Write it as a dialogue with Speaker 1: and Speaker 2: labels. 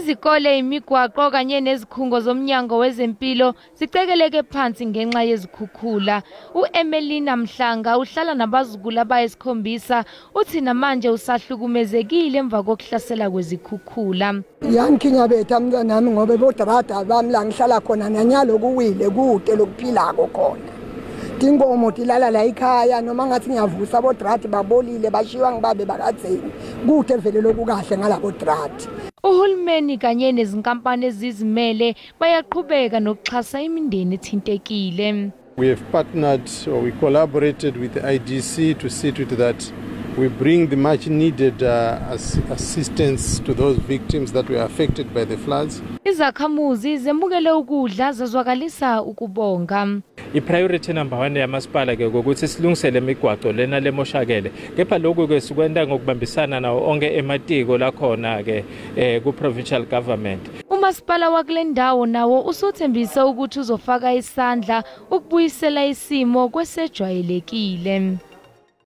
Speaker 1: Izikole, imigwaqo kanye nezikhungo zomnyango wezempilo zicekeleke phansi ngenxa yezikhukhula. uEmelina Mhlanga uhlala nabazukulu abayisikhombisa uthi namanje usahlukumezekile emva kokuhlasela kwezikhukhula.
Speaker 2: Yangikinya bethu nami ngoba bodrada bami la ngihlala khona nanyalo kuwile kude lokuphilako khona. Inkomo tilala la ekhaya noma ngathi ngiyavusa bodrati babolile bashiwa ngibabe bakadzeni kude vele lokukahle ngalabo drati.
Speaker 1: Uhulumeni kanye nezinkampani ezizimele bayaqhubeka nokuxhasa imindeni ethintekile.
Speaker 3: We have partnered or we collaborated with the IDC to see to it that we bring the much needed assistance to those victims that were affected by the floods.
Speaker 1: Izakhamuzi zembukele ukudla zazwakalisa ukubonga.
Speaker 4: I-priority number 1 yamasipala ke ukuthi silungisele imigwaqo lena lemoshakele. Kepha lokhu ke sikwenda ngokubambisana nawo onke ematiko la khona ke ku-provincial government.
Speaker 1: Umasipala wakule ndawo nawo usothembisa ukuthi uzofaka isandla ukubuyisela isimo kwesejwayelekile.